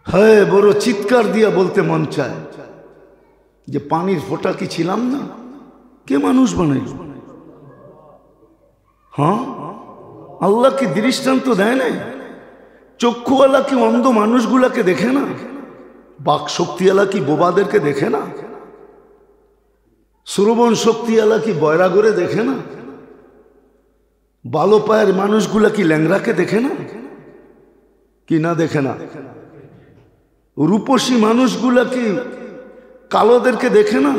হ্যাঁ, বড় চিৎকার দিয়া বলতে মন চায় যে পানির ফোঁটা কি ছিলাম না? কে মানুষ বানাইল? হ্যাঁ, আল্লাহ কি দৃষ্টান্ত দেয় না? চক্ষুওয়ালা কি অন্ধ মানুষগুলাকে দেখে না? বাক শক্তিওয়ালা কি বোবাদেরকে দেখে না? শ্রবণ শক্তিওয়ালা কি বয়রাগরে দেখে না? বালো পায়ের মানুষগুলা কি ল্যাংরাকে দেখে না? কি না দেখে না? রূপসী মানুষগুলা কি কালোদেরকে দেখে না?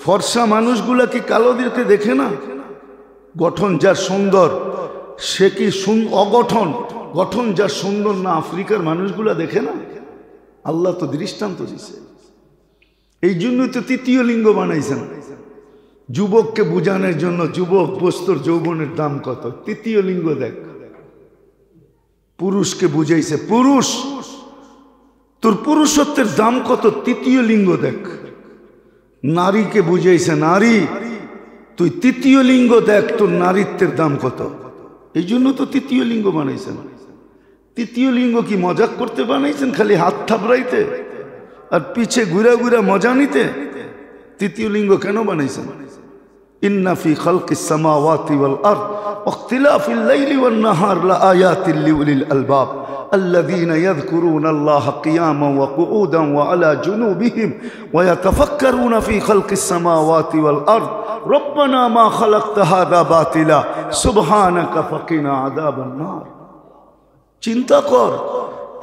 ফর্সা মানুষগুলা কি কালোদেরকে দেখে না? গঠন যার সুন্দর সে কি অগঠন? গঠন যার সুন্দর না আফ্রিকার মানুষগুলা দেখে না? আল্লাহ তো দৃষ্টান্ত দিছে। এই জন্যই তো তৃতীয় লিঙ্গ বানাইছেন, যুবককে বুঝানোর জন্য। যুবক বস্তুর যৌবনের দাম কত, তৃতীয় লিঙ্গ দেখ। পুরুষকে বুঝাইছে, পুরুষ তোর পুরুষত্বের দাম কত, তৃতীয় লিঙ্গ দেখ। নারীকে বুঝাইছে, নারী তুই তৃতীয় লিঙ্গ দেখ, তোর নারীত্বের দাম কত। এই জন্য তো তৃতীয় লিঙ্গ বানাইছেন। তৃতীয় লিঙ্গ কি মজাক করতে বানাইছেন, খালি হাত থাপড়াইতে আর পিছে ঘুরা ঘুরা মজা নিতে? তৃতীয় লিঙ্গ কেন বানাইছেন? ইন্না ফি খালকিস সামাওয়াতি ওয়াল আরদ ওয়াখতিলাফিল লাইলি ওয়ান নাহার লাআয়াতিল লিউলিল আলবাব الذين يذكرون الله قياما وقعودا وعلى جنوبهم ويتفكرون في خلق السماوات والأرض ربنا ما خلقت هذا باطلا سبحانك فقنا عذاب النار। চিন্তা কর,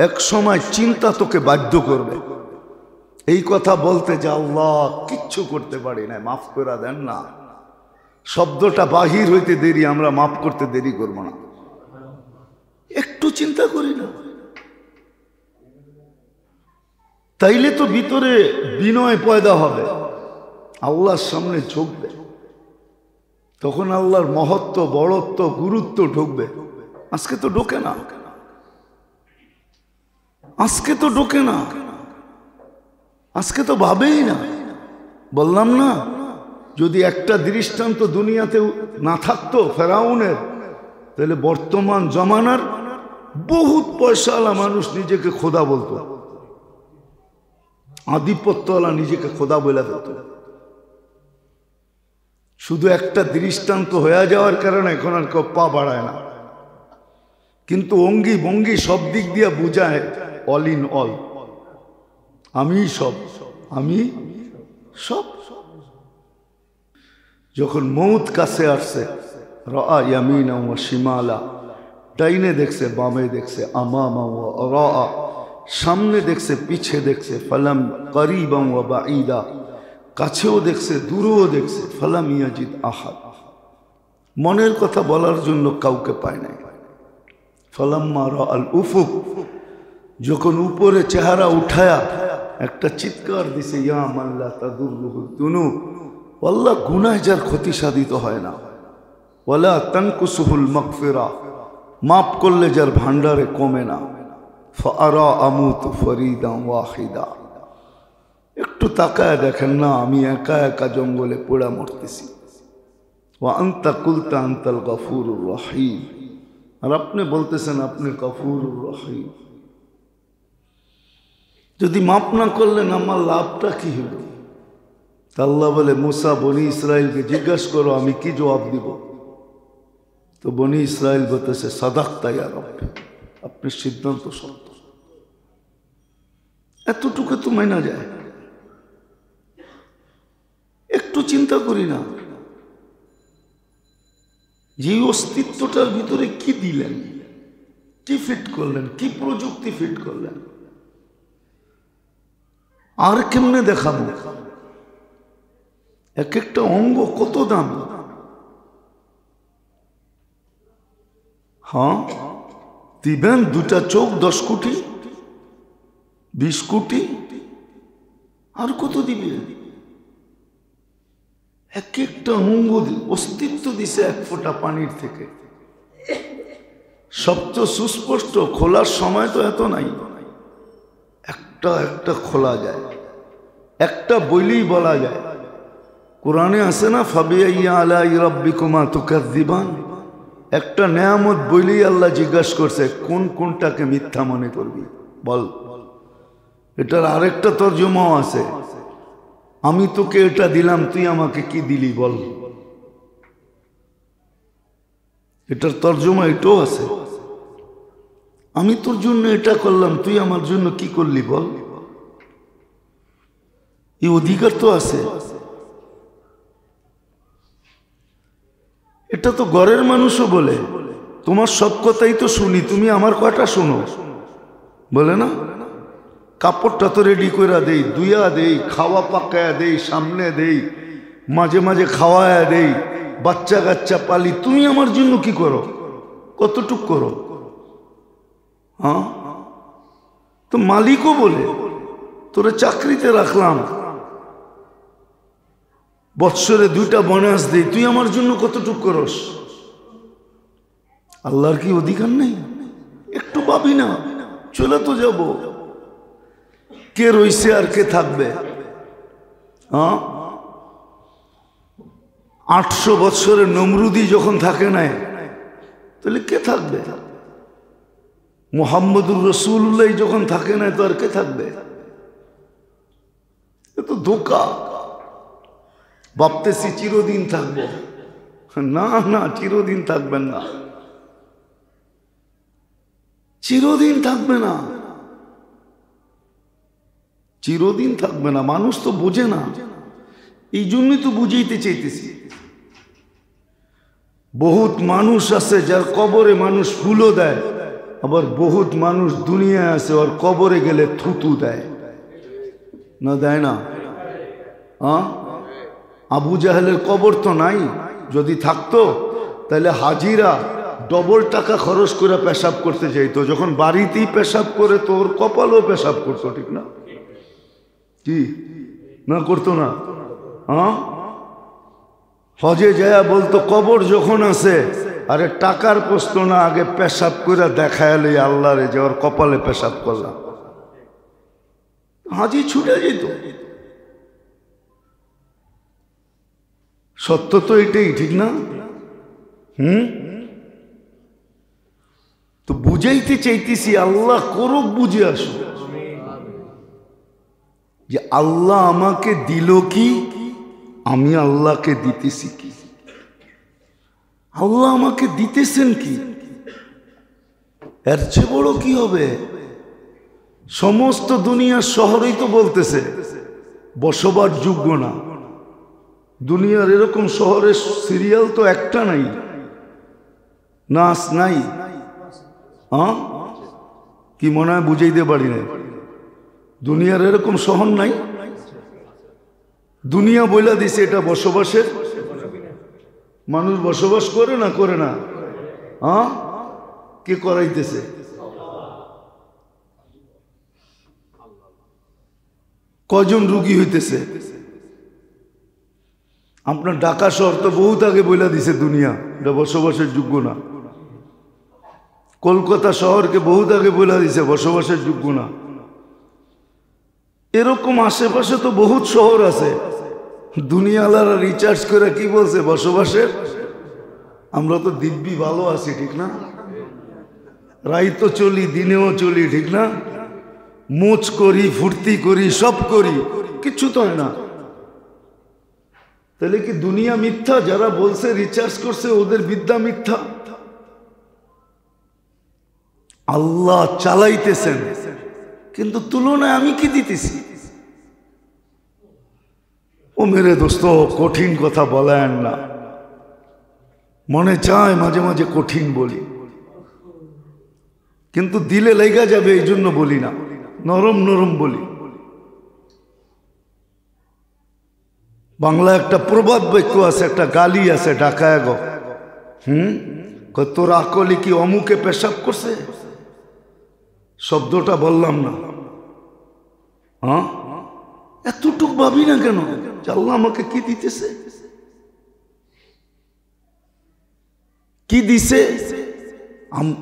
এক সময় চিন্তা তোকে বাধ্য করবে। এই কথা বলতে যে আল্লাহ কিচ্ছু করতে পারি না, মাফ করে দেন না, শব্দটা বাহির হইতে দেরি, আমরা মাফ করতে দেরি করবো না। একটু চিন্তা করি না, তাইলে তো ভিতরে বিনয় পয়দা হবে, আল্লাহর সামনে ঝুঁকবে, তখন আল্লাহর মহত্ব, বড়ত্ব, গুরুত্ব ঢুকবে। আজকে তো ঢোকে না, আজকে তো ঢোকে না, আজকে তো ভাবেই না। বললাম না, যদি একটা দৃষ্টান্ত দুনিয়াতে না থাকতো ফেরাউনের, তাহলে বর্তমান জমানার বহুত পয়সাওয়ালা মানুষ নিজেকে খোদা বলতো, আধিপত্যওয়ালা নিজেকে খোদা বলে দিত। শুধু একটা দৃষ্টান্ত হয়ে যাওয়ার কারণে এখন আর কেউ পা বাড়ায় না, কিন্তু অঙ্গি ভঙ্গি সব দিক দিয়ে বুঝায় অল ইন অল, আমি সব, আমি সব। যখন মৌত কাছে আসছে, রাআ ইয়ামিনা ওয়া শিমালা, ডাইনে দেখছে, বামে দেখছে, আমামা ওয়া রাআ, সামনে দেখছে, পিছে দেখছে, ফালাম করিবাম ওয়া বাঈদা, কাছেও দেখছে, দূরেও দেখছে, ফালাম ইয়াজিদ আহাদ, মনের কথা বলার জন্য কাউকে পায় নাই। ফালাম্মা রাআল উফুক, যখন উপরে চেহারা উঠায়া একটা চিৎকার দিছে, ইয়া মান লা তাদুররুহু যুনুব, আল্লাহ গুনাহ যার ক্ষতি সাধিত হয় না, ওয়ালা তানকুসুহুল মাগফিরা, মাফ করলে যার ভান্ডারে কমে না, ফাআরা আমুতু ফরিদান ওয়াহিদা, একটু তাকায় দেখেন না, আমি একা একা জঙ্গলে পোড়া মরতেছি। ওয়া আনতা কুলতা আনতাল গফুরুর রহিম, আর আপনি বলতেছেন আপনি গফুরুর রহিম। যদি মাফ না করলেন আমার লাভটা কি হলো? আল্লাহ বলে, মুসা বনি ইসরাইলকে জিজ্ঞাসা করো আমি কি জবাব দিব। তো বনি ইসরাইল বলতেছে, সাদাক্তা ইয়া রব্বি, আপনি সিদ্ধান্ত সত্য। এতটুকু তো মানা যায়, একটু চিন্তা করি না, যে অস্তিত্বটার ভিতরে কি দিলেন, কি ফিট করলেন, কি প্রযুক্তি ফিট করলেন, আর কেমনে দেখাবো? এক একটা অঙ্গ কত দাম। হ্যাঁ, দিবেন দুটা চোখ 10 কোটি 20 কোটি, আর কত দিবেন? এক একটা অঙ্গ অস্তিত্ব দিছে এক ফোঁটা পানির থেকে। সবচেয়ে সুস্পষ্ট, খোলার সময় তো এত নাই, একটা একটা খোলা যায়, একটা বইলেই বলা যায়। কোরআনে আছে না, ফাবিআইয়ি আলাই রাব্বিকুমা তুকাযযিবান, একটা নেয়ামত বইলেই আল্লাহ জিজ্ঞাসা করছে কোন কোনটাকে মিথ্যা মনে করবি বল। এটার আরেকটা তর্জমাও আছে, আমি তোকে এটা দিলাম, তুই আমাকে কি দিলি বল। এটার তর্জমা এটাও আছে, আমি তোর জন্য এটা করলাম, তুই আমার জন্য কি করলি বল। এই অধিকার তো আছে। এটা তো ঘরের মানুষও বলে, তোমার সব কথাই তো শুনি, তুমি আমার কয়টা শোনো, বলে না? কাপড়টা তো রেডি করে দেই, দুইয়া দেই, খাওয়া পাকায়া দেই, সামনে দেই, মাঝে মাঝে খাওয়ায়া দেই, বাচ্চা কাচ্চা পালি, তুমি আমার জন্য কি করো, কতটুক করো? হ্যাঁ, তো মালিকও বলে তোরে চাকরিতে রাখলাম, বৎসরে 2টা বোনাস দেই, তুই আমার জন্য কতটুক করস? আল্লাহর কি অধিকার নেই? একটু ভাবি না, চলে তো যাব, কে রইছে আর কে থাকবে? 800 বৎসরের নমরুদি যখন থাকে নাই, তাহলে কে থাকবে? মুহাম্মদুর রাসূলুল্লাহ যখন থাকে নাই, তো আর কে থাকবে? এ তো ধোঁকা। ভাবতেছি চিরদিন থাকবো, না না, চিরদিন থাকবেন না, চিরদিন থাকবে না, চিরদিন থাকবে না। মানুষ তো বোঝে না, এই জন্যই তো বুঝাইতে চাইতেছি। বহুত মানুষ আছে যার কবরে মানুষ ফুলও দেয়, আবার বহুত মানুষ দুনিয়ায় আছে ওর কবরে গেলে থুতু দেয়, না দেয় না? আবু জাহেলের কবর তো নাই, যদি থাকতো তাহলে হাজিরা ডবল টাকা খরচ করে পেশাব করতে চাইতো, যখন বাড়িতেই পেশাব করে তো ওর কপালও পেশাব করতো, ঠিক না? কি না করতো না? হজে যায় বলতো কবর যখন আছে, আরে টাকার প্রশ্ন না, আগে পেশাব করে দেখায় লই আল্লাহরে যে ওর কপালে পেশাব করলাম, হাজি ছুটে যেত। সত্য তো এটাই, ঠিক না? তো বুঝাইতে চাইতেছি, আল্লাহ করুক, বুঝে আসো যে আল্লাহ আমাকে দিল কি, আমি আল্লাহকে দিতেছি কি, আল্লাহ আমাকে দিতেছেন কি, এর চেয়ে বড় কি হবে? সমস্ত দুনিয়ার শহরেই তো বলতেছে বসবার যোগ্য না। দুনিয়ার এরকম শহরের সিরিয়াল তো একটা নাই, নাচ নাই। কি মনে হয় বুঝাইতে পারি না? দুনিয়ার এরকম শহর নাই, দুনিয়া বইলা দিছে এটা বসবাসের, মানুষ বসবাস করে না, করে না? কে করাইতেছে? কজন রুগী হইতেছে? আপনার ঢাকা শহর তো বহুত আগে বইলা দিছে দুনিয়া এটা বসবাসের যোগ্য না। কলকাতা শহরকে বহুত আগে বইলা দিছে বসবাসের যোগ্য না। এরকম আশেপাশে তো বহুত শহর আছে, দুনিয়ালারা রিচার্জ করে কি বলছে বসবাসের। আমরা তো দিব্যি ভালো আছি, ঠিক না? রাইতো চলি, দিনেও চলি, ঠিক না? মোচ করি, ফুর্তি করি, সব করি, কিচ্ছু তো হয় না। তাহলে কি দুনিয়া মিথ্যা? যারা বলছে রিচার্জ করছে ওদের বিদ্যা মিথ্যা? আল্লাহ চালাইতেছেন, কিন্তু তুলনায় আমি কি দিতেছি? ও মেরে দোস্ত, কঠিন কথা বলেন না। মনে চায় মাঝে মাঝে কঠিন বলি, কিন্তু দিলে লেগা যাবে এই জন্য বলি না, নরম নরম বলি। বাংলা একটা প্রবাদ বাক্য আছে, একটা গালি আছে, ডাকায় গো। তোর আকলি কি অমুকে পেশাব করছে? শব্দটা বললাম না। এতটুক ভাবি না কেন আল্লাহ আমাকে কি দিতেছে, কি দিছে,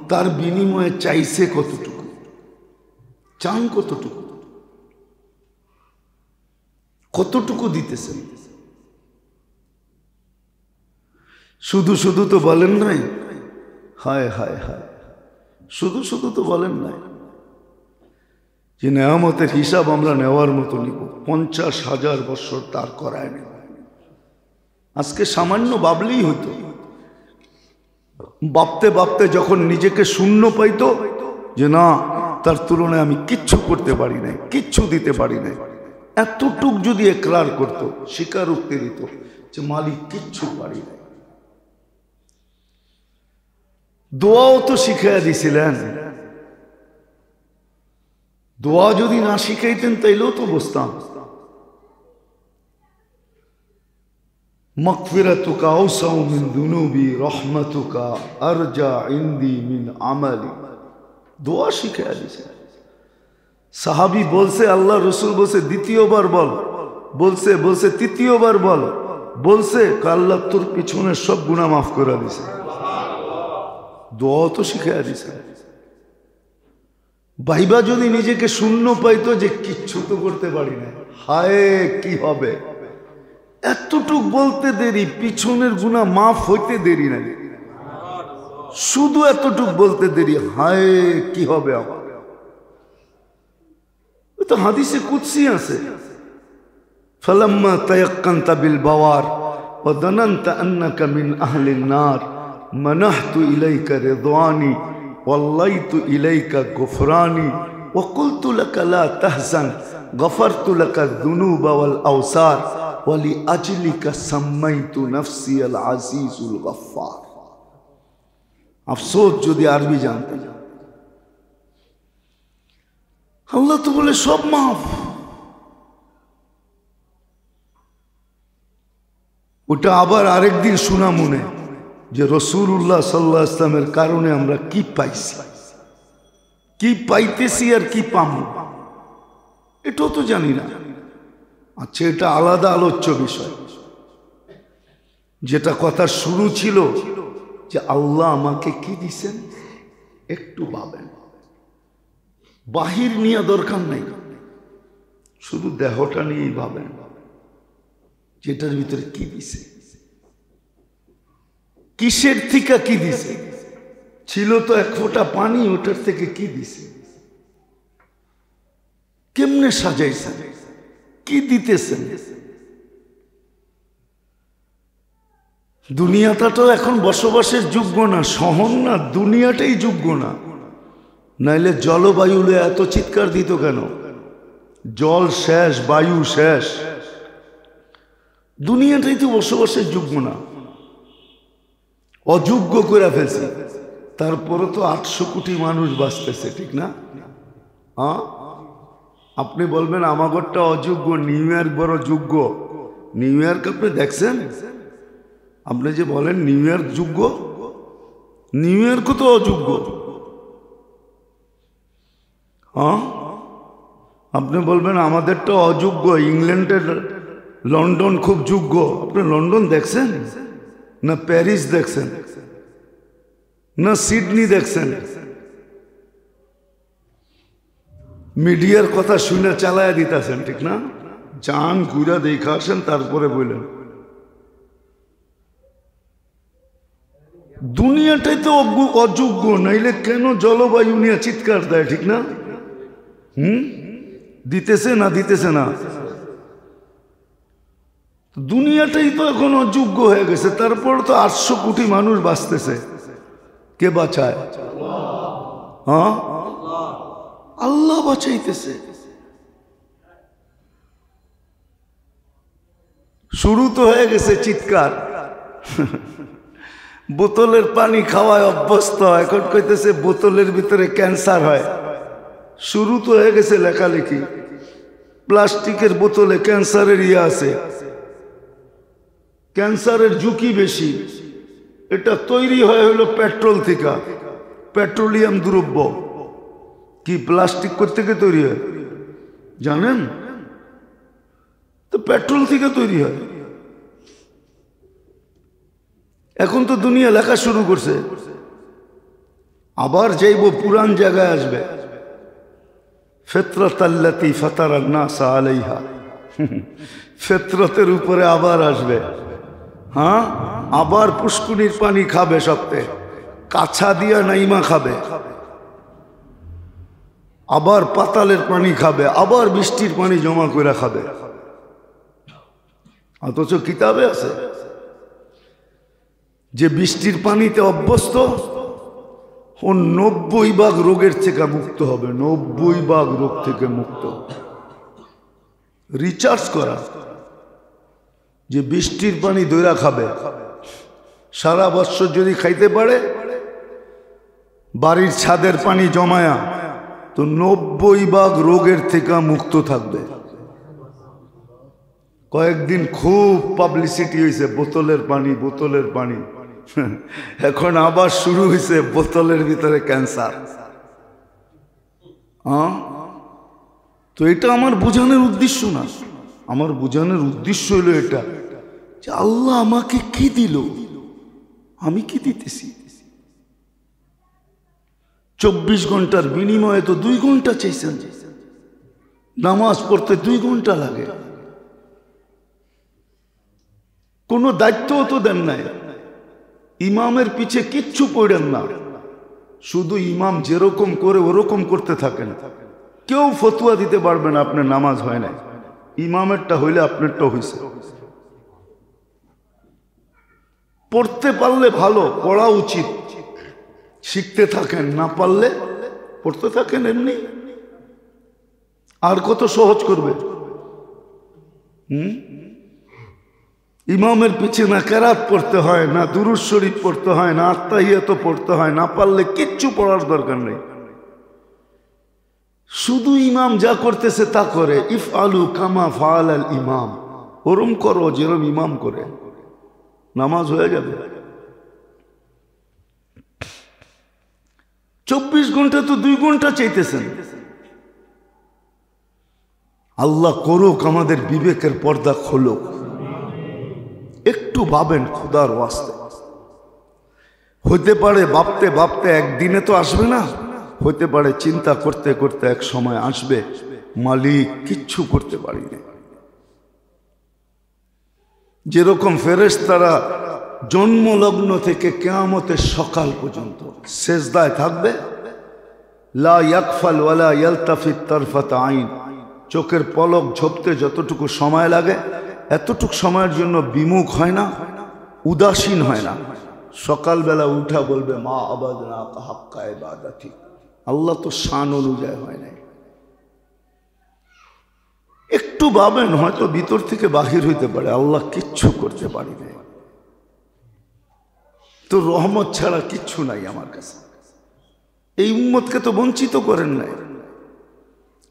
তার বিনিময়ে চাইছে কতটুকু, চান কতটুকু, কতটুকু দিতেছে। শুধু শুধু তো বলেন নাই, হায় হায় হায়, শুধু শুধু তো বলেন নাই। যে নেয়ামতের হিসাব আমরা নেওয়ার মতো নিব। 50,000 বছর তার করায় নেব। আজকে সামান্য ভাবলেই হতো। ভাবতে ভাবতে যখন নিজেকে শূন্য পাইতো যে না, তার তুলনায় আমি কিচ্ছু করতে পারি নাই, কিচ্ছু দিতে পারি নাই, এতটুক যদি একরার করত, স্বীকারোক্তি দিত যে মালিক কিচ্ছু পারি নাই। দোয়াও তো শিখাইয়া দিছিলেন। দোয়া যদি না শিখাইতেন তাইলেও তো বসতাম। মাগফিরাতুকা আওসাউ মিন দুনুবি রহমাতুকা আরজা ইনদি মিন আমালি। দোয়া শিখাইয়া দিছে। সাহাবী বলছে, আল্লাহ রসুল বলছে দ্বিতীয়বার বল, বলছে বলছে তৃতীয়বার বল, বলছে আল্লাহ তোর পিছনের সব গুনাহ মাফ করে দিছে। দোয়া তো শিখাইয়া দিছে। ভাইবা যদি নিজেকে শূন্য পাইতো যে কিচ্ছু তো করতে পারি না, হায় কি হবে, এতটুক বলতে দেরি, পিছনের গুনাহ মাফ হইতে দেরি নাই, শুধু এতটুক বলতে দেরি, হায় কি হবে আমার। তো হাদিসে কুদসি আছে, ফালাম্মা তায়াক্কানতা বিল বাওয়ার ওয়া দানানতা আন্নাকা মিন আহলিন নার মানাহতু ইলাইকা রিদওয়ানি ওয়াল্লাইতু ইলাইকা গুফরানি ওয়া কুলতু লাকা লা তাহজান গফারতু লাকা যুনুবা ওয়াল আওসার ওয়া লিআজলিকা সাম্মাইতু নাফসি আল আজিজুল গফফার। আফসোস যদি আরবি জানতেন। আল্লাহ তো বলে সব মাফ। ওটা আবার আরেকদিন শোনা মনে যে রাসূলুল্লাহ সাল্লাল্লাহু আলাইহি ওয়াসাল্লামের কারণে আমরা কি পাইছি, কি পাইতেছি আর কি পাবো এটাও তো জানি না। আচ্ছা, এটা আলাদা আলোচ্য বিষয়। যেটা কথা শুরু ছিল যে আল্লাহ আমাকে কি দিছেন একটু ভাবেন, বাহির নিয়ে দরকার নাই, শুধু দেহটা নিয়েই ভাবেন যেটার ভিতরে কি দিছে, কিসের থেকে কি দিছে। ছিল তো এক ফোঁটা পানি, ওটার থেকে কি দিছে, কেমনে সাজাইছেন, কি দিতেছেন। দুনিয়াটা তো এখন বসবাসের যোগ্য না, শহর না, দুনিয়াটাই যোগ্য না। নাইলে জলবায়ু এত চিৎকার দিত কেন? জল শেষ, বায়ু শেষ, দুনিয়াটাই তো বসবাসের যোগ্য না, অযোগ্য করে ফেলছে। তারপরে তো 800 কোটি মানুষ বাঁচতেছে, ঠিক না? হ্যাঁ, আপনি বলবেন আমাগরটা অযোগ্য, নিউ ইয়র্ক বড় যোগ্য। নিউ ইয়র্ক আপনি দেখছেন? আপনি যে বলেন নিউ ইয়র্ক যোগ্য, নিউ ইয়র্ক তো অযোগ্য। হ্যাঁ, আপনি বলবেন আমাদেরটা অযোগ্য, ইংল্যান্ডের লন্ডন খুব যোগ্য। আপনি লন্ডন দেখছেন না? প্যারিস দেখছেন না? সিডনি দেখছেন? মিডিয়ার কথা শুনে চালায়া দিতেছেন, ঠিক না? যান ঘুরা দেখে আসেন, তারপরে বললেন দুনিয়াটাই তো অযোগ্য। নাইলে কেন জলবায়ু নিয়ে চিৎকার দেয়, ঠিক না? দিতেছে না, দিতেছে না, দুনিয়াটাই তো এখন অযোগ্য হয়ে গেছে। তারপর তো 800 কোটি মানুষ বাঁচতেছে, কে বাঁচায়? হ্যাঁ, আল্লাহ বাঁচাইতেছে। শুরু তো হয়ে গেছে চিৎকার, বোতলের পানি খাওয়ায় অভ্যস্ত, এখন কইতেছে বোতলের ভিতরে ক্যান্সার হয়। শুরু তো হয়ে গেছে লেখালেখি, প্লাস্টিকের বোতলে ক্যান্সারের ইয়ে আছে, ক্যান্সারের ঝুঁকি বেশি। এটা তৈরি হয় হলো পেট্রোল থেকে, পেট্রোলিয়াম দ্রব্য। কি প্লাস্টিক থেকে তৈরি হয় জানেন? তো পেট্রোল থেকে তৈরি হয়। এখন তো দুনিয়া লেখা শুরু করছে, আবার যাইব পুরান জায়গায় আসবে। ফিতরাতাল্লাতী ফাতারান নাস আলাইহা, ফিতরতের উপরে আবার আসবে। হ্যাঁ, আবার পুষ্কুনির পানি খাবে, সপ্তাহে কাছা দিয়া নাইমা খাবে। আবার পাতালের পানি খাবে, আবার বৃষ্টির পানি জমা করে খাবে। অথচ কিতাবে আছে যে বৃষ্টির পানিতে অভ্যস্ত ও 90 রোগের থেকে মুক্ত হবে, 90 রোগ থেকে মুক্ত। রিচার্জ করা যে বৃষ্টির পানি দইরা খাবে, সারা বছর যদি খাইতে পারে বাড়ির ছাদের পানি জমায়া, তো 90 রোগের থেকে মুক্ত থাকবে। কয়েকদিন খুব পাবলিসিটি হয়েছে বোতলের পানি, বোতলের পানি। এখন আবার শুরু হয়েছে বোতলের ভিতরে ক্যান্সার। তো এটা আমার বোঝানোর উদ্দেশ্য না। আমার বোঝানোর উদ্দেশ্য হলো এটা যে আল্লাহ আমাকে কি দিল, আমি কি দিতেছি। 24 ঘন্টার বিনিময়ে তো 2 ঘন্টা চাইছেন। নামাজ পড়তে 2 ঘন্টা লাগে, কোনো দায়িত্বও তো দেন নাই। ইমামের পিছে কিচ্ছু পড়েন না, শুধু ইমাম যেরকম করে ওরকম করতে থাকেন। কেউ ফতুয়া দিতে পারবে না আপনার নামাজ হয় না। ইমামেরটা হইলে আপনারটা হইছে। পড়তে পারলে ভালো, পড়া উচিত, শিখতে থাকেন। না পারলে পড়তে থাকেন এমনি। আর কত সহজ করবে। ইমামের পিছে না কেরাত পড়তে হয়, না দুরূদ শরীফ পড়তে হয়, না আত্তাহিয়াত পড়তে হয়। না পারলে কিচ্ছু পড়ার দরকার নেই, শুধু ইমাম যা করতেছে তা করে। ইফআলু কামা ফাআলাল ইমাম, ওরম করো যেরম ইমাম করে, নামাজ হয়ে যাবে। 24 ঘন্টা তো 2 ঘন্টা চাইতেছেন। আল্লাহ করুক আমাদের বিবেকের পর্দা খোলুক। একটু ভাবেন খোদার ওয়াস্তে। হইতে পারে ভাবতে ভাবতে একদিনে তো আসবে না, হইতে পারে চিন্তা করতে করতে এক সময় আসবে, মালিক কিচ্ছু করতে পারি না। যেরকম ফেরেশতারা জন্মলগ্ন থেকে কিয়ামতের সকাল পর্যন্ত সেজদায় থাকবে, লা ইয়াকফাল ওয়ালা ইয়ালতাফিত তারফাত আইন, চোখের পলক ঝোপতে যতটুকু সময় লাগে এতটুকু সময়ের জন্য বিমুখ হয় না, উদাসীন হয় না। সকালবেলা উঠা বলবে মা আবাদনা হাক্কা ইবাদাতি, আল্লাহ তো শান অনুযায়ী হয় নাই। একটু ভাবেন, হয়তো ভিতর থেকে বাহির হইতে পারে আল্লাহ কিচ্ছু করতে পারি না, তো রহমত ছাড়া কিচ্ছু নাই আমার কাছে। এই উম্মতকে তো বঞ্চিত করেন নাই,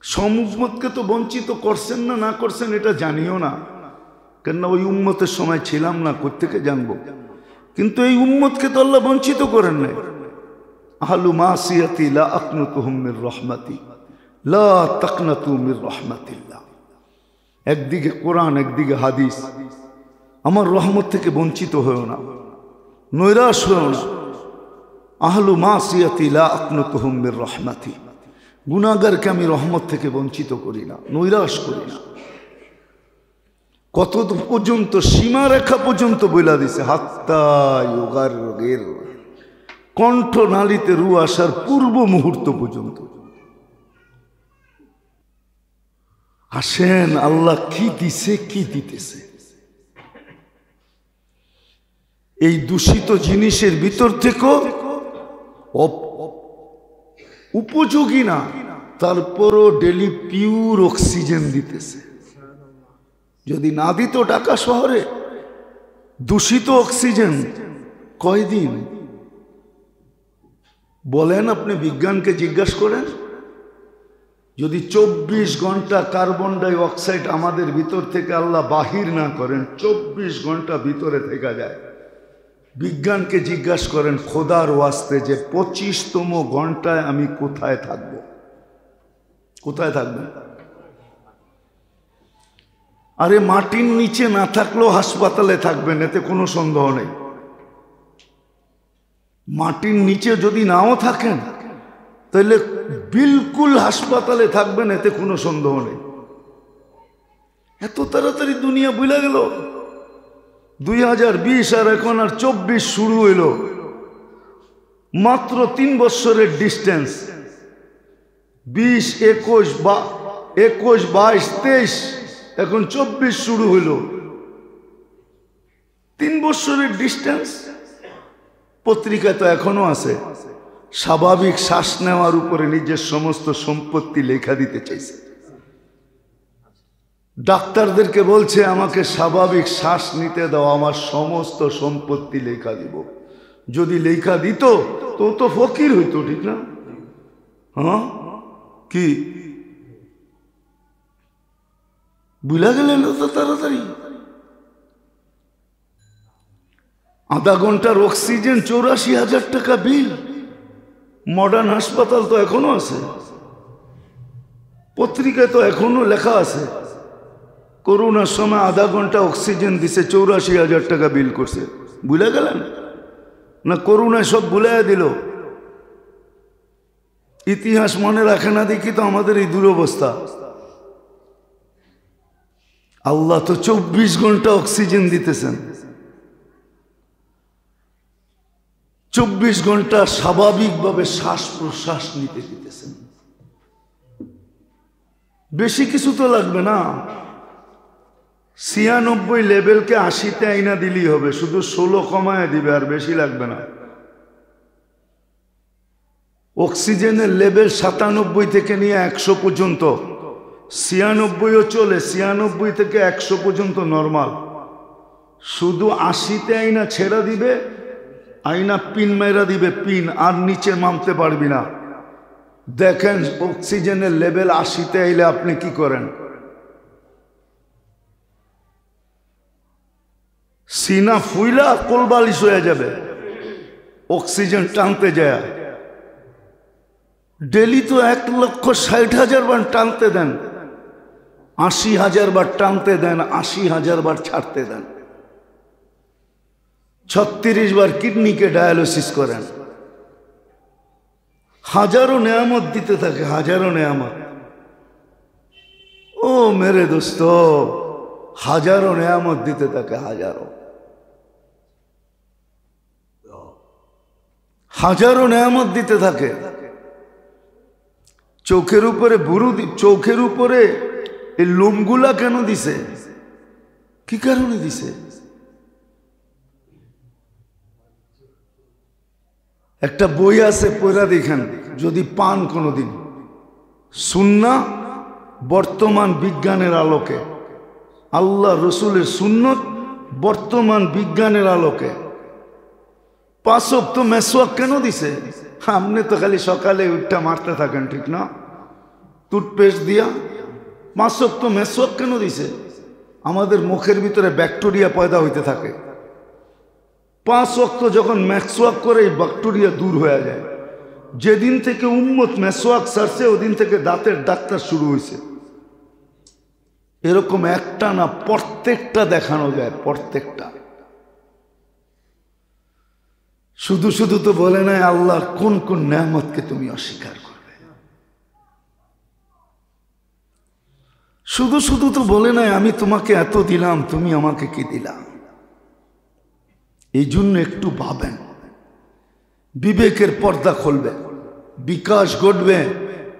সম উম্মতকে তো বঞ্চিত করছেন না, না করছেন এটা জানিও না, কেননা ওই উম্মতের সময় ছিলাম না, কোত্থেকে জানবো। কিন্তু এই উম্মতকে তো আল্লাহ বঞ্চিত করেন নাই। আহলু মাসিয়াতি লা আকনুতুহুম মির রাহমাতি লা তাকনাতু মির রাহমাতিল্লাহ। একদিকে কোরআন, একদিকে হাদিস। আমার রহমত থেকে বঞ্চিত হয়েও না, নৈরাশ হয়েও না। আহলু মাসিয়াতি লা আকনুতুহুম মির রাহমাতি, গুনাহগারকে আমি রহমত থেকে বঞ্চিত করি না, নৈরাশ করি না। কত পর্যন্ত, সীমারেখা পর্যন্ত বইলা দিছে, হাত্তা ইউগারগির, কণ্ঠ নালীতে রু আসার পূর্ব মুহূর্ত পর্যন্ত। আসেন আল্লাহ কি দিছে, কি দিতেছে। এই দূষিত জিনিসের ভিতর থেকেও উপযোগী না, তারপরও ডেলি পিওর অক্সিজেন দিতেছে। যদি না দিত ঢাকা শহরে দূষিত অক্সিজেন কয়দিন বলেন? আপনি বিজ্ঞানকে জিজ্ঞাসা করেন, যদি 24 ঘন্টা কার্বন ডাই অক্সাইড আমাদের ভিতর থেকে আল্লাহ বাহির না করেন, 24 ঘন্টা ভিতরে থেকে যায়। বিজ্ঞানকে জিজ্ঞাসা করেন খোদার ওয়াস্তে যে 25তম ঘন্টায় আমি কোথায় থাকব? কোথায় থাকবেন? আরে মাটির নিচে না থাকলেও হাসপাতালে থাকবেন, এতে কোনো সন্দেহ নেই। মাটির নিচে যদি নাও থাকেন তাহলে বিলকুল হাসপাতালে থাকবেন, এতে কোনো সন্দেহ নেই। এত তাড়াতাড়ি দুনিয়া ভুলে গেল। 2020 আর এখন আর 24 শুরু হইল, মাত্র 3 বছরের ডিস্টেন্স। 20, 21, 22, 23, এখন 24 শুরু হলো। 3 বছরের ডিস্টেন্স। পত্রিকায় তো এখনো আছে, স্বাভাবিক শ্বাস নেওয়ার উপরে নিজের সমস্ত সম্পত্তি লেখা দিতে চাইছে। ডাক্তারদেরকে বলছে আমাকে স্বাভাবিক শ্বাস নিতে দাও, আমার সমস্ত সম্পত্তি লেখা দিব। যদি লেখা দিত তো তো ফকির হইতো, ঠিক না? হ্যাঁ, কি বুঝা গেলেন তো তাড়াতাড়ি? আধা ঘন্টার অক্সিজেন 84,000 টাকা বিল। মডার্ন হাসপাতাল তো এখনো আছে, পত্রিকায় তো এখনো লেখা আছে করোনার সময় আধা ঘন্টা অক্সিজেন দিছে, 84,000 টাকা বিল করছে। ভুলে গেলেন না? করোনায় সব ভুলাই দিল। ইতিহাস মনে রাখে না দেখি তো আমাদের এই দুরবস্থা। আল্লাহ তো 24 ঘন্টা অক্সিজেন দিতেছেন, 24 ঘন্টা স্বাভাবিকভাবে শ্বাস প্রশ্বাস নিতে দিতেছেন। বেশি কিছু তো লাগবে না। 96 লেভেলকে 80-তে আইনা দিলেই হবে, শুধু 16 কমায় দিবে, আর বেশি লাগবে না। অক্সিজেনের লেভেল 97 থেকে নিয়ে 100 পর্যন্ত, 96ও চলে, 96 থেকে 100 পর্যন্ত নরমাল। শুধু 80-তে আইনা ছেড়া দিবে, আইনা পিন মেরা দিবে, পিন, আর নিচে নামতে পারবি না। দেখেন অক্সিজেনের লেভেল 80-তে আইলে আপনি কি করেন? সিনা ফুইলা কোলবালিশ হয়ে যাবে অক্সিজেন টানতে যায়। ডেলি তো 1,60,000 বার টানতে দেন, 80,000 বার টানতে দেন, 80,000 বার ছাড়তে দেন। 36 বার কিডনিকে ডায়ালিসিস করেন। হাজারো নেয়ামত দিতে থাকে, হাজারো নেয়ামত। ও মেরে দোস্ত, হাজারো নেয়ামত দিতে থাকে, হাজারো হাজারো নেয়ামত দিতে থাকে। চোখের উপরে বুরু, চোখের উপরে এই লোমগুলা কেন দিছে? কি কারণে দিছে? একটা বই আছে, পড়া দেখেন যদি পান কোনোদিন। সুন্নাহ বর্তমান বিজ্ঞানের আলোকে, আল্লাহ রসুলের সুন্নত বর্তমান বিজ্ঞানের আলোকে। 5 ওয়াক্ত মেসওয়াক কেন দিছে? আপনি তো খালি সকালে উঠটা মারতে থাকেন, ঠিক না? টুথপেস্ট দিয়া 5 ওয়াক্ত মেসওয়াক কেন দিছে? আমাদের মুখের ভিতরে ব্যাকটেরিয়া পয়দা হইতে থাকে। 5 ওয়াক্ত যখন মেসওয়াক করে এই ব্যাকটেরিয়া দূর হয়ে যায়। যেদিন থেকে উম্মত মেসওয়াক সারছে ওদিন থেকে দাঁতের ডাক্তার শুরু হয়েছে। এরকম একটা না, প্রত্যেকটা দেখানো যায়, প্রত্যেকটা। শুধু শুধু তো বলে নাই আল্লাহর কোন কোন নেয়ামতকে তুমি অস্বীকার করবে। শুধু শুধু তো বলে নাই আমি তোমাকে এত দিলাম, তুমি আমাকে কি দিলাম। এই জন্য একটু ভাবেন, বিবেকের পর্দা খুলবে, বিকাশ ঘটবে,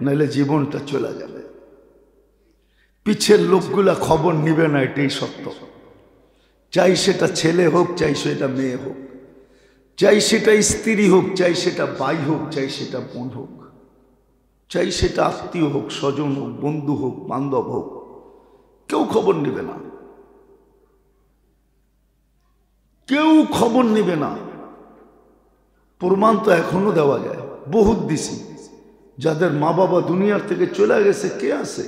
নাহলে জীবনটা চলে যাবে। পিছের লোকগুলা খবর নিবে না, এটাই সত্য। চাই সেটা ছেলে হোক, চাই সেটা মেয়ে হোক, চাই সেটা স্ত্রী হোক, চাই সেটা ভাই হোক, চাই সেটা বোন হোক, চাই সেটা আত্মীয় হোক, স্বজন হোক, বন্ধু হোক, বান্ধব হোক, কেউ খবর নিবে না, কেউ খবর নিবে না। প্রমাণ তো এখনো দেওয়া যায়, বহুত দিছি। যাদের মা বাবা দুনিয়ার থেকে চলে গেছে, কে আছে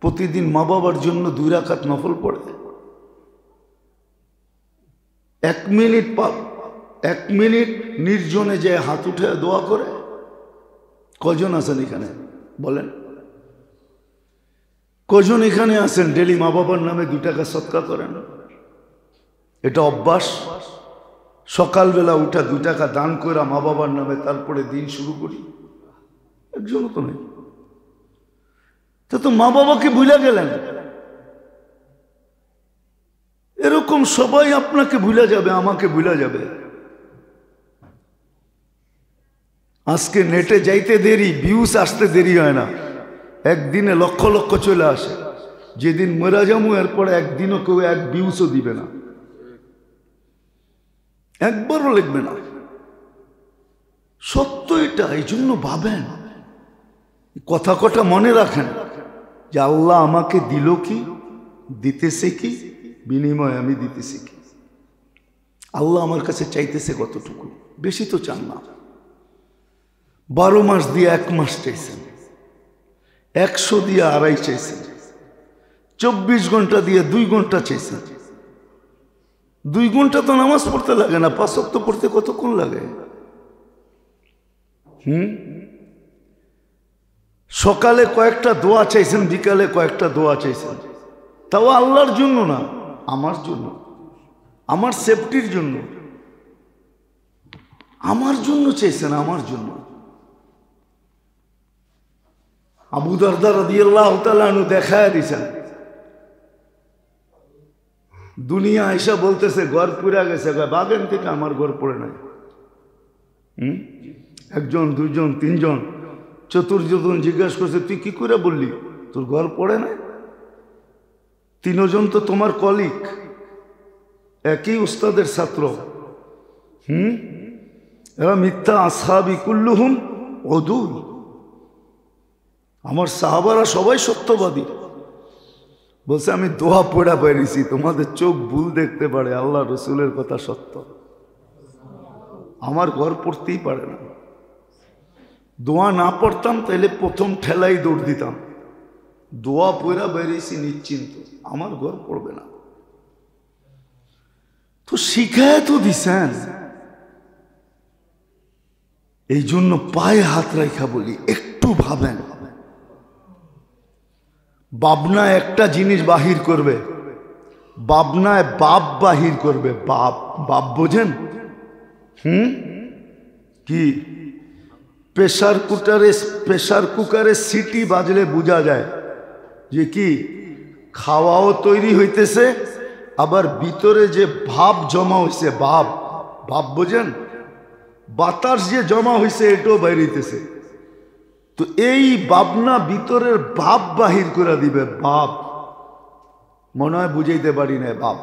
প্রতিদিন মা বাবার জন্য 2 রাকাত নফল পড়ে? 1 মিনিট নির্জনে যে হাত উঠে দোয়া করে? কজন আছেন এখানে বলেন? কজন এখানে আছেন ডেলি মা বাবার নামে 2 টাকা সদকা করেন? এটা অভ্যাস। সকালবেলা উঠা 2 টাকা দান করে মা বাবার নামে তারপরে দিন শুরু করি? একজনও তো নেই। তো মা বাবাকে ভুলে গেলেন। এরকম সবাই আপনাকে ভুলে যাবে, আমাকে ভুলে যাবে। আজকে নেটে যাইতে দেরি, ভিউজ আসতে দেরি হয় না, একদিনে লক্ষ লক্ষ চলে আসে। যেদিন মরা যাবো এরপরে একদিনও কেউ এক ভিউজও দিবে না, একবারও লিখবে না। সত্য এটা। এই জন্য ভাবেন, কথা কটা মনে রাখেন যে আল্লাহ আমাকে দিল কি, দিতেছে কি, বিনিময়ে আমি দিতেছি কি। আল্লাহ আমার কাছে চাইতেছে কতটুকু, বেশি তো চান না। 12 মাস দিয়ে 1 মাস চাইছেন, 100 দিয়ে 2.5 চাইছেন, 24 ঘন্টা দিয়ে 2 ঘন্টা চাইছেন। 2 ঘন্টা তো নামাজ পড়তে লাগে না, 5 ওয়াক্ত পড়তে কতক্ষণ লাগে? সকালে কয়েকটা দোয়া চাইছেন, বিকালে কয়েকটা দোয়া চাইছেন, তাও আল্লাহর জন্য না, আমার জন্য, আমার সেফটির জন্য, আমার জন্য চাইছেন, আমার জন্য। আবু দারদা রাদিয়াল্লাহু তাআলা আনহু দেখায় দিয়েছেন, দুনিয়া আইসা বলতেছে ঘর পুরা গেছে, বাগেন থেকে আমার ঘর পড়ে নাই। 1 জন 2 জন 3 জন 4 জন জিজ্ঞাসা করছে, তুই কি করে বললি তোর ঘর পড়ে নাই? 3 জন তো তোমার কলিগ, একই উস্তাদের ছাত্র। এরা মিথ্যা, আসহাবি কুল্লুহুম উদুল। আমার সাহাবারা সবাই সত্যবাদী। বলছে আমি দোয়া পড়া বেরিয়েছি, তোমাদের চোখ ভুল দেখতে পারে, আল্লাহ রসুলের কথা সত্য। আমার ঘর পড়তেই পারে না। দোয়া না পড়তাম তাহলে প্রথম ঠেলাই দৌড় দিতাম। দোয়া পড়া বেরিয়েছি নিশ্চিন্ত, আমার ঘর পড়বে না। তো শিখায় তো দিছেন, এই জন্য পায়ে হাত রাখা বলি, একটু ভাবেন। বাবনা একটা জিনিস বাহির করবে, বাবনায় বাপ বাহির করবে। বাপ, বাপ বোঝেন? কি? প্রেসার কুকারে সিটি বাজলে বোঝা যায় যে কি খাওয়াও তৈরি হইতেছে, আবার ভিতরে যে ভাপ জমা হয়েছে, ভাপ, ভাপ বোঝেন? বাতাস যে জমা হয়েছে এটাও বাইরেছে। তো এই বাবনা ভিতরের ভাব বাহির করে দিবে। বাপ মনে হয় বুঝাইতে পারি না। বাপ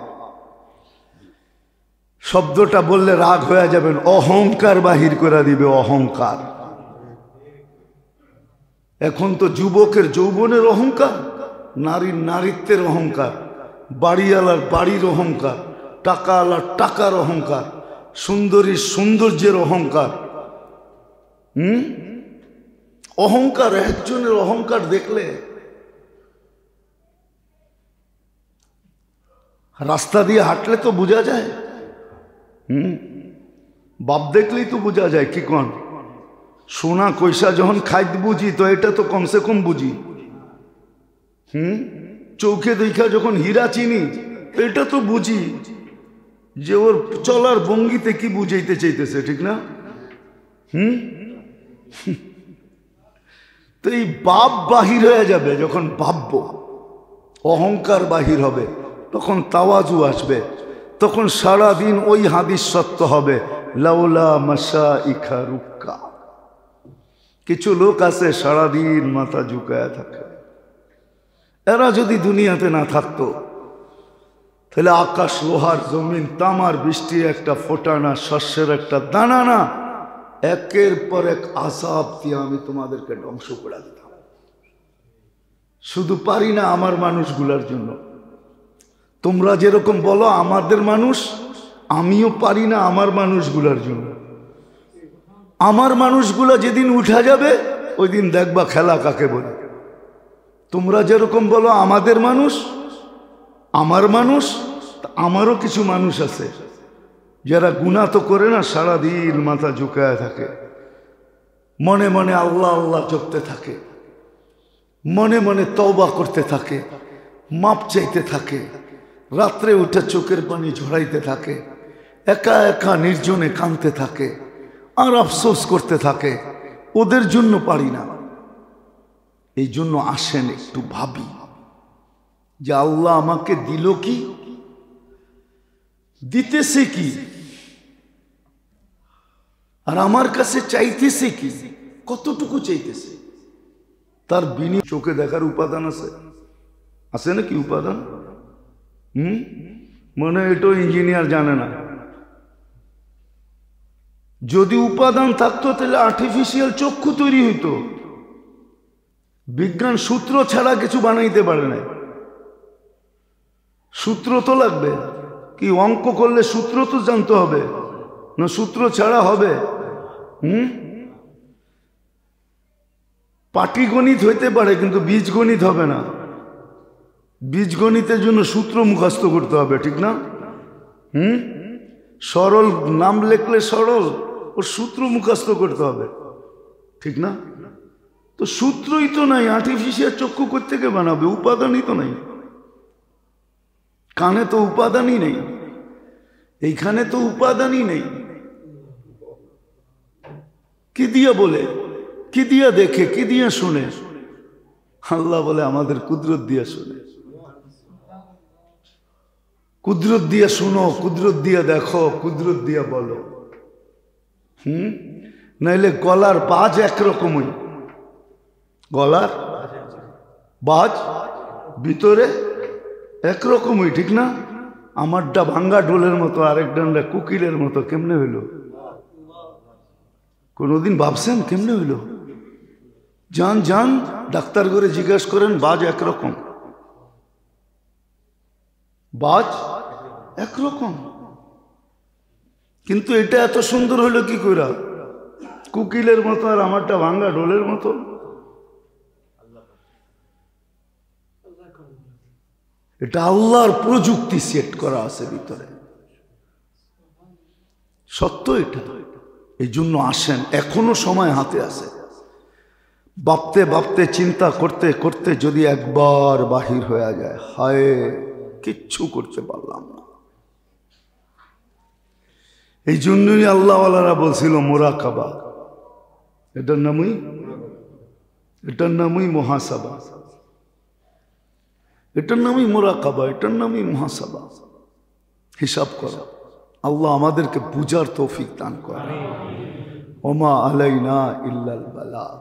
শব্দটা বললে রাগ হয়ে যাবেন। অহংকার বাহির করে দিবে, অহংকার। এখন তো যুবকের যৌবনের অহংকার, নারীর নারীত্বের অহংকার, বাড়িওয়ালার বাড়ির অহংকার, টাকাওয়ালার টাকার অহংকার, সুন্দরীর সৌন্দর্যের অহংকার। অহংকার, একজনের অহংকার দেখলে রাস্তা দিয়ে হাঁটলে তো বোঝা যায়। বাপ দেখলেই তো বোঝা যায়। কি কোন সোনা কইসা যখন খাইতে বুঝি, তো এটা তো কমসে কম বুঝি। চৌকে দেখা যখন হীরা চিনি, এটা তো বুঝি যে ওর চলার ভঙ্গিতে কি বুঝাইতে চাইতেছে, ঠিক না? তো এই বাপ বাহির হয়ে যাবে যখন ভাববো, অহংকার বাহির হবে, তখন তাওয়াজু আসবে, তখন সারাদিন ওই হাদিস সত্য হবে, লাউলা মাশাইখা রুক্কা। কিছু লোক আছে সারাদিন মাথা ঝুঁকায়া থাকে। এরা যদি দুনিয়াতে না থাকতো তাহলে আকাশ লোহার, জমিন তামার, বৃষ্টির একটা ফোঁটা না, শস্যের একটা দানা না, একের পর এক আযাব দিয়ে আমি তোমাদেরকে ধ্বংস করে দিতাম। শুধু পারি না আমার মানুষগুলার জন্য। তোমরা যেরকম বলো আমাদের মানুষ, আমিও পারি না আমার মানুষগুলার জন্য। আমার মানুষগুলা যেদিন উঠা যাবে ওই দিন দেখবা খেলা কাকে বলে। তোমরা যেরকম বলো আমাদের মানুষ, আমার মানুষ, আমারও কিছু মানুষ আছে যারা গুনাহ তো করে না, সারাদিন মাথা ঝুঁকায় থাকে, মনে মনে আল্লাহ আল্লাহ জপতে থাকে, মনে মনে তওবা করতে থাকে, মাপ চাইতে থাকে, রাত্রে উঠে চোখের পানি ঝরাইতে থাকে, একা একা নির্জনে কাঁদতে থাকে, আর আফসোস করতে থাকে। ওদের জন্য পারি না। এই জন্য আসেন একটু ভাবি যে আল্লাহ আমাকে দিল কি, দিতেছে কি। আর আমার কাছে চাইতেছে কি, কতটুকু চাইতেছে, তার বিনিময়ে চোখে দেখার উপাদান আছে, আছে নাকি উপাদান? মনে হয় এটাও ইঞ্জিনিয়ার জানে না। যদি উপাদান থাকতো তাহলে আর্টিফিশিয়াল চক্ষু তৈরি হইতো। বিজ্ঞান সূত্র ছাড়া কিছু বানাইতে পারে না। সূত্র তো লাগবে, কি অঙ্ক করলে সূত্র তো জানতে হবে, না সূত্র ছাড়া হবে? পাটিগণিত হইতে পারে কিন্তু বীজগণিত হবে না। বীজগণিতের জন্য সূত্র মুখস্থ করতে হবে, ঠিক না? সরল নাম লেখলে সরল, ওর সূত্র মুখস্থ করতে হবে, ঠিক না? তো সূত্রই তো নাই, আর্টিফিশিয়াল চক্ষু কোত্থেকে বানাবে? উপাদানই তো নাই। কানে তো উপাদানই নেই, এইখানে তো উপাদানই নেই। কি দিয়া বলে, কি দিয়া দেখে, কি দিয়া শুনে? আল্লাহ বলে আমাদের কুদরত দিয়া শুনে। কুদরত দিয়া শুনো, কুদরত দিয়া দেখো, কুদরত দিয়া বলো। নাইলে গলার বাজ একরকমই, গলার বাজ ভিতরে একরকমই, ঠিক না? আমারটা ভাঙ্গা ঢোলের মতো, আরেক ডান্ডা কুকিলের মতো। কেমনে হইল? কোনদিন ভাবছেন কেমনে হইল? যান যান ডাক্তার করে জিজ্ঞাসা করেন, বাজ একরকম, বাজ একরকম। কিন্তু এটা এত সুন্দর হইল কি করে? কুকিলের মতো আর আমারটা ভাঙ্গা ঢোলের মতো। এটা আল্লাহর প্রযুক্তি সেট করা আছে ভিতরে, সত্য এটা। এই জন্য আসেন, এখনো সময় হাতে আছে। ভাবতে ভাবতে চিন্তা করতে করতে যদি একবার বাহির হয়ে যায়, হায় কিচ্ছু করতে পারলাম না। এই জন্যই আল্লাহওয়ালারা বলছিল মুরাকাবা। এটার নামই মুহাসাবা, এটার নামই মুরাকাবা, এটার নামই মুহাসাবা। হিসাব করা। আল্লাহ আমাদেরকে বুঝার তৌফিক দান করে। ওমা আলাইনা ইল্লাল বালাগ।